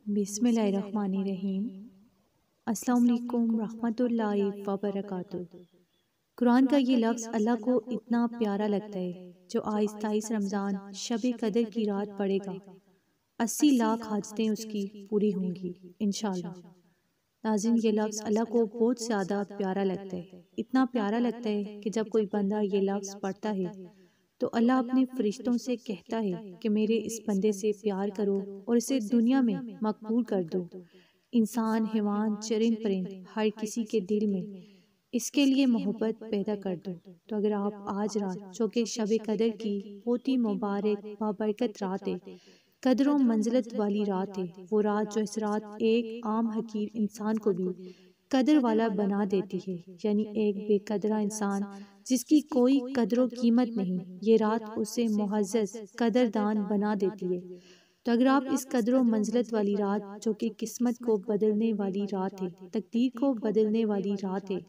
بسم اللہ الرحمن الرحیم۔ السلام علیکم رحمۃ اللہ وبرکاتہ۔ قرآن کا یہ لفظ اللہ کو اتنا پیارا لگتا ہے جو آئس رمضان شب قدر کی رات پڑے گا، 80 لاکھ حاجتیں اس کی پوری ہوں گی انشاءاللہ۔ ناظرین، یہ لفظ اللہ کو بہت زیادہ پیارا لگتا ہے، اتنا پیارا لگتا ہے کہ جب کوئی بندہ یہ لفظ پڑھتا ہے تو اللہ اپنے فرشتوں سے کہتا ہے کہ میرے اس بندے سے پیار کرو اور اسے دنیا میں مقبول کر دو۔ انسان، حیوان، چرند پرند، ہر کسی کے دل میں اس کے لیے محبت پیدا کر دو۔ تو اگر آپ آج رات، جو کہ شب قدر کی بہت ہی مبارک بابرکت رات ہے، قدر و منزلت والی رات ہے، وہ رات جو اس رات ایک عام حقیر انسان کو بھی قدر والا بنا دیتی ہے، یعنی ایک بے قدرہ انسان جس کی کوئی قدر و قیمت نہیں، یہ رات اسے معزز قدردان بنا دیتی ہے۔ تو اگر آپ اس قدر و منزلت والی رات، جو کہ قسمت کو بدلنے والی رات ہے، تقدیر کو بدلنے والی رات ہے،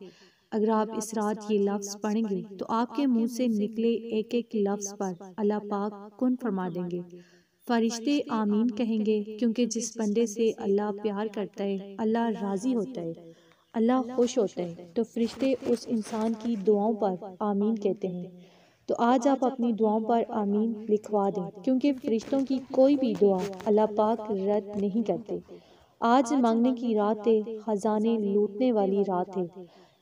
اگر آپ اس رات یہ لفظ پڑھیں گے تو آپ کے منہ سے نکلے ایک ایک لفظ پر اللہ پاک کن فرما دیں گے۔ فرشتے آمین کہیں گے، کیونکہ جس بندے سے اللہ پیار کرتا ہے اللہ راضی ہوتا ہے، اللہ خوش ہوتا ہے، تو فرشتے اس انسان کی دعاؤں پر آمین کہتے ہیں۔ تو آج آپ اپنی دعاؤں پر آمین لکھوا دیں، کیونکہ فرشتوں کی کوئی بھی دعا اللہ پاک رد نہیں کرتے۔ آج مانگنے کی رات ہے، خزانے لوٹنے والی رات ہے۔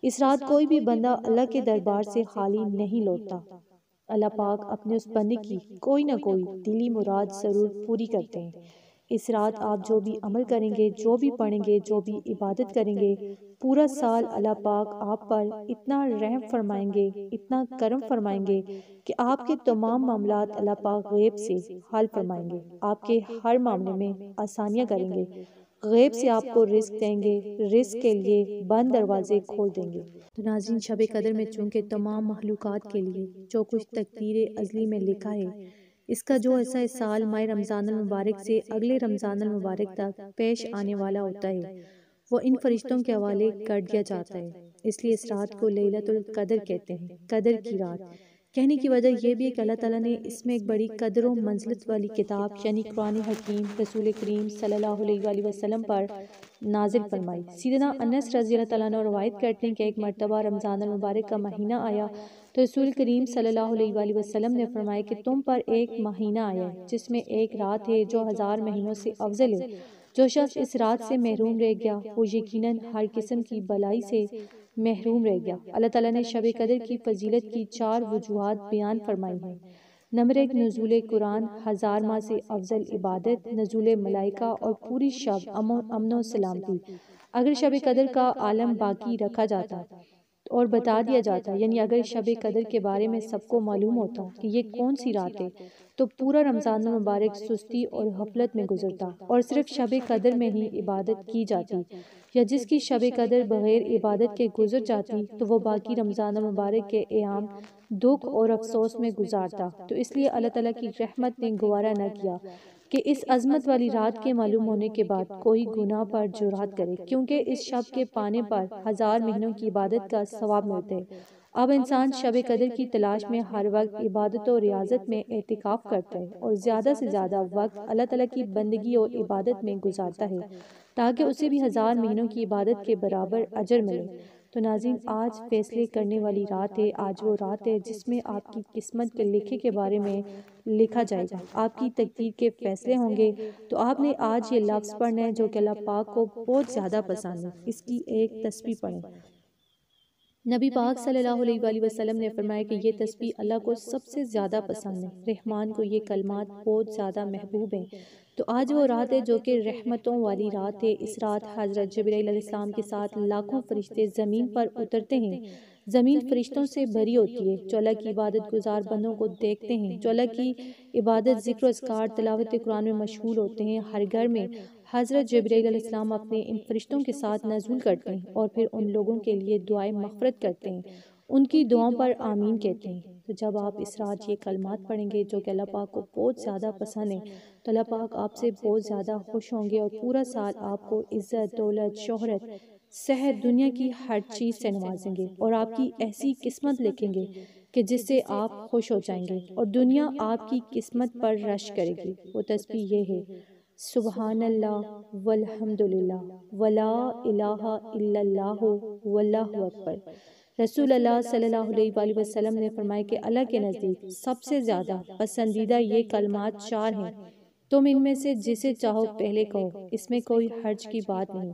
اس رات کوئی بھی بندہ اللہ کے دربار سے خالی نہیں لوٹتا۔ اللہ پاک اپنے اس بندے کی کوئی نہ کوئی دلی مراد ضرور پوری کرتے ہیں۔ اس رات آپ جو بھی عمل کریں گے، جو بھی پڑھیں گے، جو بھی عبادت کریں گے، پورا سال اللہ پاک آپ پر اتنا رحم فرمائیں گے، اتنا کرم فرمائیں گے کہ آپ کے تمام معاملات اللہ پاک غیب سے حل فرمائیں گے، آپ کے ہر معاملے میں آسانیاں کریں گے، غیب سے آپ کو رزق دیں گے، رزق کے لیے بند دروازے کھول دیں گے۔ تو ناظرین، شب قدر میں چونکہ تمام مخلوقات کے لیے جو کچھ تقدیر ازلی میں لکھا ہے، اس کا جو ایسا سال ماہ رمضان المبارک سے اگلے رمضان المبارک تک پیش آنے والا ہوتا ہے، وہ ان فرشتوں کے حوالے کر دیا جاتا ہے۔ اس لیے اس رات کو لیلۃ القدر کہتے ہیں، قدر کی رات۔ کہنے کی وجہ یہ بھی ہے کہ اللہ تعالیٰ نے اس میں ایک بڑی قدر و منزلت والی کتاب یعنی قرآن حکیم رسول کریم صلی اللہ علیہ وآلہ وسلم پر نازل فرمائی۔ سیدنا انس رضی اللہ تعالیٰ عنہ روایت کرتے ہیں کہ ایک مرتبہ رمضان المبارک کا مہینہ آیا تو رسول کریم صلی اللہ علیہ وآلہ وسلم نے فرمایا کہ تم پر ایک مہینہ آیا ہے جس میں ایک رات ہے جو 1000 مہینوں سے افضل ہے۔ جو شخص اس رات سے محروم رہ گیا وہ یقیناً ہر قسم کی بلائی سے محروم رہ گیا۔ اللہ تعالیٰ نے شب قدر کی فضیلت کی 4 وجوہات بیان فرمائی ہیں۔ نمبر 1، نزول قرآن، 1000 ماہ سے افضل عبادت، نزول ملائکہ اور پوری شب امن و سلامتی۔ اگر شب قدر کا عالم باقی رکھا جاتا اور بتا دیا جاتا، یعنی اگر شب قدر کے بارے میں سب کو معلوم ہوتا کہ یہ کون سی رات ہے، تو پورا رمضان المبارک سستی اور غفلت میں گزرتا اور صرف شب قدر میں ہی عبادت کی جاتی، یا جس کی شب قدر بغیر عبادت کے گزر جاتی تو وہ باقی رمضان المبارک کے ایام دکھ اور افسوس میں گزارتا۔ تو اس لیے اللہ تعالیٰ کی رحمت نے گوارا نہ کیا کہ اس عظمت والی رات کے معلوم ہونے کے بعد کوئی گناہ پر جرات کرے، کیونکہ اس شب کے پانے پر 1000 مہینوں کی عبادت کا ثواب ملتے۔ اب انسان شب قدر کی تلاش میں ہر وقت عبادت و ریاضت میں اعتکاف کرتا ہے اور زیادہ سے زیادہ وقت اللہ تعالیٰ کی بندگی اور عبادت میں گزارتا ہے تاکہ اسے بھی 1000 مہینوں کی عبادت کے برابر اجر ملے۔ تو ناظرین، آج فیصلے کرنے والی رات ہے، آج وہ رات ہے جس میں آپ کی قسمت کے لکھے کے بارے میں لکھا جائے گا، آپ کی تقدیر کے فیصلے ہوں گے۔ تو آپ نے آج یہ لفظ پڑھنا ہے جو کہ اللہ پاک کو بہت زیادہ پسند ہے، اس کی ایک تسبیح پڑھیں۔ نبی پاک صلی اللہ علیہ وآلہ وسلم نے فرمایا کہ یہ تسبیح اللہ کو سب سے زیادہ پسند ہے، رحمان کو یہ کلمات بہت زیادہ محبوب ہیں۔ تو آج وہ رات ہے جو کہ رحمتوں والی رات ہے۔ اس رات حضرت جبرائیل علیہ السلام کے ساتھ لاکھوں فرشتے زمین پر اترتے ہیں۔ زمین فرشتوں سے بھری ہوتی ہے جو اللہ کی عبادت گزار بندوں کو دیکھتے ہیں، جو اللہ کی عبادت، ذکر و اذکار، تلاوت قرآن میں مشغول ہوتے ہیں۔ ہر گھر میں حضرت جبرائیل علیہ السلام اپنے ان فرشتوں کے ساتھ نزول کرتے ہیں اور پھر ان لوگوں کے لیے دعائیں مغفرت کرتے ہیں، ان کی دعاؤں پر آمین کہتے ہیں۔ تو جب آپ اس رات یہ کلمات پڑھیں گے جو کہ اللہ پاک کو بہت زیادہ پسند ہے، تو اللہ پاک آپ سے بہت زیادہ خوش ہوں گے اور پورا سال آپ کو عزت، دولت، شہرت، صحت، دنیا کی ہر چیز سے نوازیں گے اور آپ کی ایسی قسمت لکھیں گے کہ جس سے آپ خوش ہو جائیں گے اور دنیا آپ کی قسمت پر رشک کرے گی۔ وہ تسبیح یہ ہے: سبحان اللہ والحمدللہ ولا الہ الا اللہ واللہ اکبر۔ رسول اللہ صلی اللہ علیہ وآلہ وسلم نے فرمایا کہ اللہ کے نزدیک سب سے زیادہ پسندیدہ یہ کلمات 4 ہیں، تم ان میں سے جسے چاہو پہلے کہو، اس میں کوئی حرج کی بات نہیں،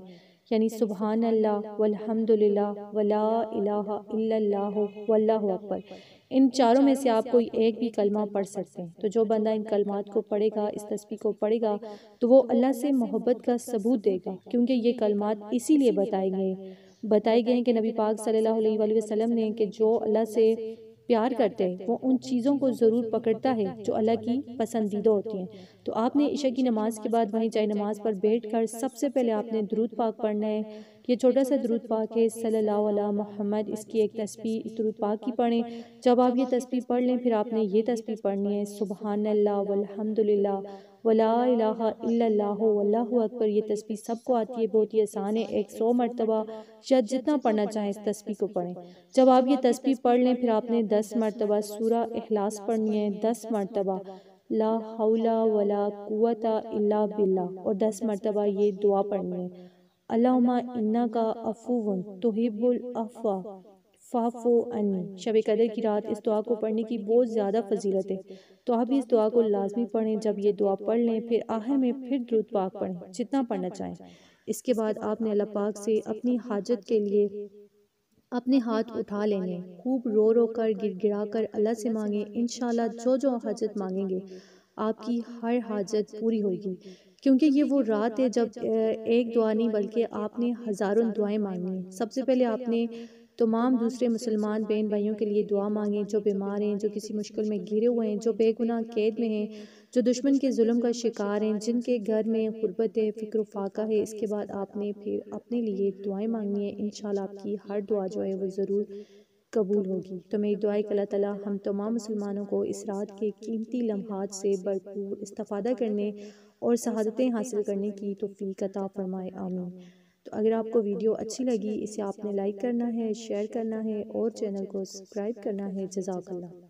یعنی سبحان اللہ والحمدللہ ولا الہ الا اللہ واللہ اکبر۔ ان چاروں میں سے آپ کوئی ایک بھی کلمہ پڑھ سکتے ہیں۔ تو جو بندہ ان کلمات کو پڑھے گا، اس تسبیح کو پڑھے گا، تو وہ اللہ سے محبت کا ثبوت دے گا، کیونکہ یہ کلمات اسی لیے بتائے گئے ہیں کہ نبی پاک صلی اللہ علیہ وآلہ وسلم نے کہ جو اللہ سے پیار کرتے ہیں وہ ان چیزوں کو ضرور پکڑتا ہے جو اللہ کی پسندیدہ ہوتی ہیں۔ تو آپ نے عشاء کی نماز کے بعد وہیں چاہے نماز پر بیٹھ کر سب سے پہلے آپ نے درود پاک پڑھنا ہے۔ یہ چھوٹا سا درود پاک ہے، صلی اللہ علیہ محمد، اس کی ایک تسبیح اس درود پاک کی پڑھیں۔ جب آپ یہ تسبیح پڑھ لیں پھر آپ نے یہ تسبیح پڑھنی ہے، سبحان اللہ والحمدللہ ولا الہ الا اللہ واللہ اکبر۔ یہ تسبیح سب کو آتی ہے، بہت ہی آسان ہے، 100 مرتبہ یا جتنا پڑھنا چاہیں اس تسبیح کو پڑھیں۔ جب آپ یہ تسبیح پڑھ لیں پھر آپ نے 10 مرتبہ سورہ اخلاص پڑھنی ہے، 10 مرتبہ لا حول ولا قوت الا باللہ، اور 10 مرتبہ یہ دعا پڑھنی ہے، اللہم انک عفو تحب العفو فاعف عنی۔ شب قدر کی رات اس دعا کو پڑھنے کی بہت زیادہ فضیلت ہے، تو آپ اس دعا کو لازمی پڑھیں۔ جب یہ دعا پڑھ لیں پھر آخر میں پھر درود پاک پڑھیں، جتنا پڑھنا چاہیں۔ اس کے بعد آپ نے اللہ پاک سے اپنی حاجت کے لیے اپنے ہاتھ اٹھا لینے، خوب رو رو کر گر گرا کر اللہ سے مانگیں۔ انشاءاللہ جو جو حاجت مانگیں گے آپ کی ہر حاجت پوری ہوگی، کیونکہ یہ وہ رات ہے جب ایک دعا نہیں بلکہ آپ نے ہزاروں دعائیں مانگنی ہیں۔ سب سے پہلے آپ نے تمام دوسرے مسلمان بہن بھائیوں کے لیے دعا مانگیں، جو بیمار ہیں، جو کسی مشکل میں گھرے ہوئے ہیں، جو بے گناہ قید میں ہیں، جو دشمن کے ظلم کا شکار ہیں، جن کے گھر میں غربت ہے، فقر و فاقہ ہے۔ اس کے بعد آپ نے پھر اپنے لیے دعائیں مانگنی ہیں، انشاءاللہ آپ کی ہر دعا جو ہے وہ ضرور قبول ہوگی۔ تو میری دعا ہے کہ اللہ تعالیٰ ہم تمام مسلمانوں کو اس رات کے قیمتی لمحات سے بھرپور استفادہ کرنے اور سعادتیں حاصل کرنے کی توفیق عطا فرمائے، آمین۔ تو اگر آپ کو ویڈیو اچھی لگی، اسے آپ نے لائک کرنا ہے، شیئر کرنا ہے اور چینل کو سبسکرائب کرنا ہے۔ جزاک اللہ۔